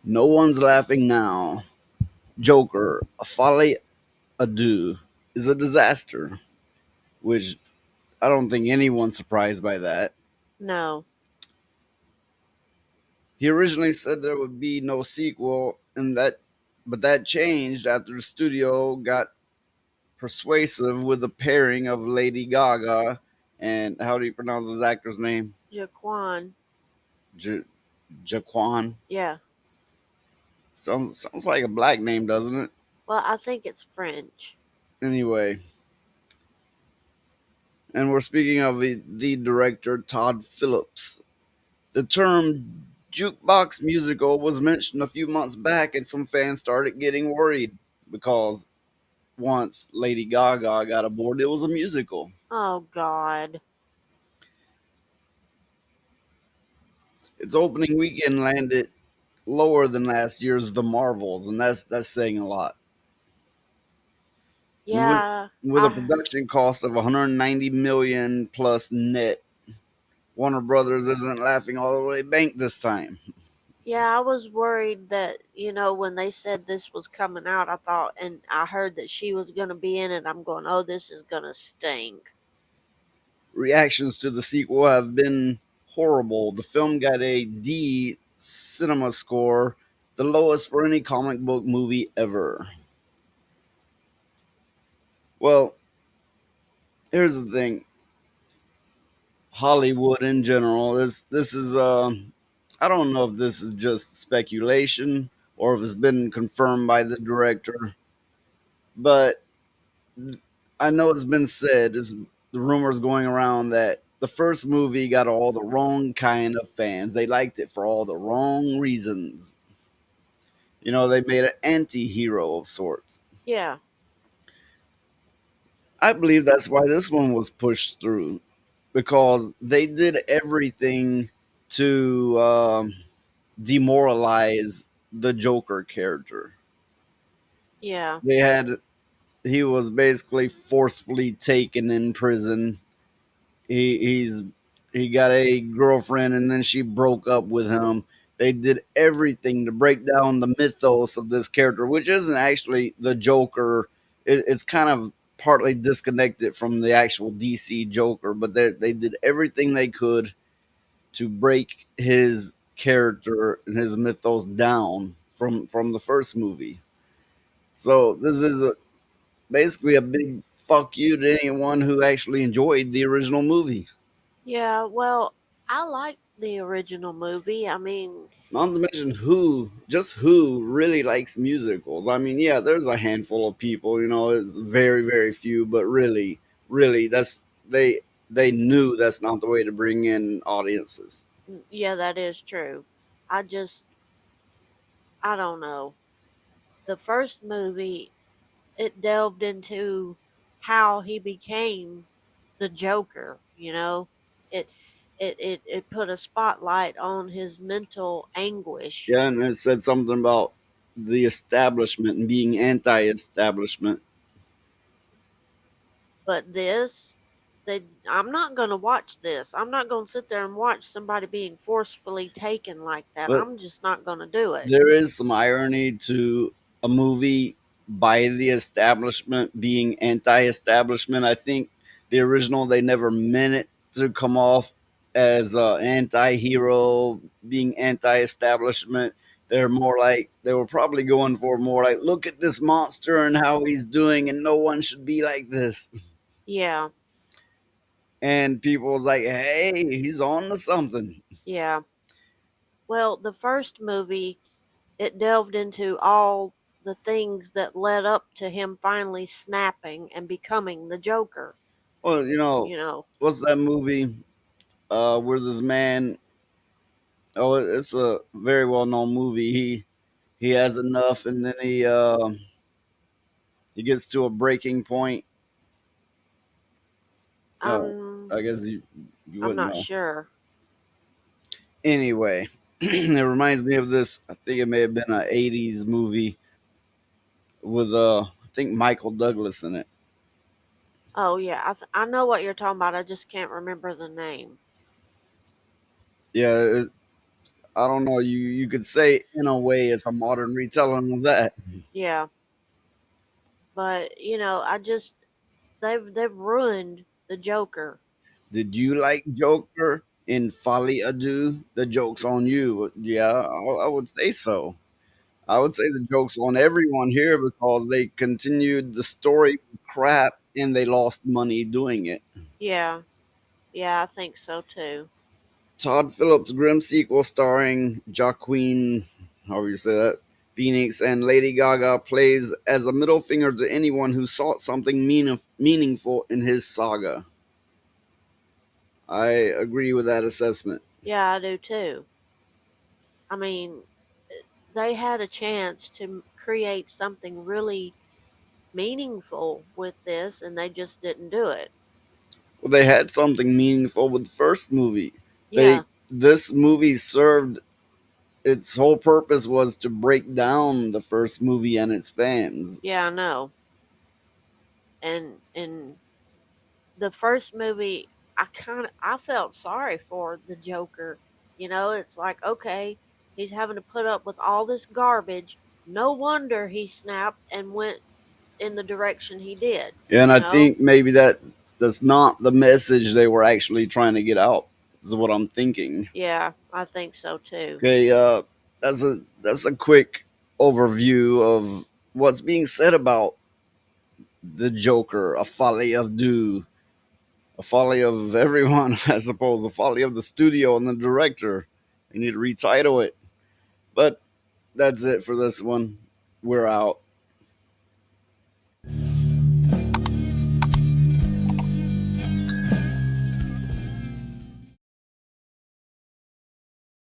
No one's laughing now. Joker, a Folie Adieu, is a disaster, which I don't think anyone's surprised by that. No. He originally said there would be no sequel, but that changed after the studio got persuasive with the pairing of Lady Gaga and how do you pronounce his actor's name? Jaquan. J- Jaquan. Yeah. Sounds like a black name, doesn't it? Well, I think it's French. Anyway, and we're speaking of the director Todd Phillips. The term jukebox musical was mentioned a few months back, and some fans started getting worried because once Lady Gaga got aboard, it was a musical. Oh, God. Its opening weekend landed lower than last year's The Marvels, and that's saying a lot. And Yeah. with a production cost of 190 million plus net, Warner Brothers isn't laughing all the way bank this time. Yeah, I was worried that, when they said this was coming out, I thought, and I heard that she was going to be in it. I'm going, oh, this is going to stink. Reactions to the sequel have been horrible. The film got a D cinema score, the lowest for any comic book movie ever. Well, here's the thing. Hollywood in general, this is I don't know if this is just speculation or if it's been confirmed by the director, but I know it's been said, is the rumors going around that the first movie got all the wrong kind of fans. They liked it for all the wrong reasons. You know, they made an anti-hero of sorts. Yeah. I believe that's why this one was pushed through because they did everything to demoralize the Joker character. Yeah. They had he was basically forcefully taken in prison. He's he got a girlfriend and then she broke up with him. They did everything to break down the mythos of this character, which isn't actually the Joker. It's kind of partly disconnected from the actual DC Joker, but they did everything they could to break his character and his mythos down from the first movie. So this is basically a big fuck you to anyone who actually enjoyed the original movie. Yeah. Well, I like the original movie. I mean, Not to mention who really likes musicals. I mean, yeah, there's a handful of people, it's very, very few, but really, they knew that's not the way to bring in audiences. yeah, that is true. I just, I don't know. The first movie, it delved into how he became the Joker, It it put a spotlight on his mental anguish. Yeah, and it said something about the establishment and being anti-establishment. But this, I'm not going to watch this. I'm not going to sit there and watch somebody being forcefully taken like that. But I'm just not going to do it. there is some irony to a movie by the establishment being anti-establishment. I think the original they never meant it to come off as anti-hero being anti-establishment. They're more like they were probably going for more like look at this monster and how he's doing, and no one should be like this. Yeah, And people was like, hey, he's on to something. yeah. Well, the first movie, it delved into all the things that led up to him finally snapping and becoming the Joker. Well, You know, what's that movie where this man Oh, it's a very well known movie. He has enough, and then he gets to a breaking point. Uh, I'm I guess you I'm wouldn't not know. sure. Anyway, it reminds me of this. I think it may have been an '80s movie with I think Michael Douglas in it. Oh yeah, I know what you're talking about. I just can't remember the name. Yeah, I don't know. You could say in a way it's a modern retelling of that. Yeah, but I just they've ruined the Joker. Did you like Joker in Folie Ado? The joke's on you. Yeah, I would say so. I would say the joke's on everyone here because they continued the story with crap and they lost money doing it. Yeah, yeah, I think so too. Todd Phillips' grim sequel starring Joaquin, however you say that, Phoenix, and Lady Gaga plays as a middle finger to anyone who sought something meaningful in his saga. I agree with that assessment. Yeah, I do too. I mean, they had a chance to create something really meaningful with this, and they just didn't do it. Well, they had something meaningful with the first movie. Yeah, This movie served its whole purpose was to break down the first movie and its fans. yeah, I know. And the first movie, I felt sorry for the Joker. It's like, okay, he's having to put up with all this garbage. No wonder he snapped and went in the direction he did, And you I know? think maybe that's not the message they were actually trying to get out. Is what I'm thinking. Yeah, I think so too. Okay, that's a quick overview of what's being said about the Joker, a folly of do, a folly of everyone, I suppose, a folly of the studio and the director. They need to retitle it. But that's it for this one. We're out.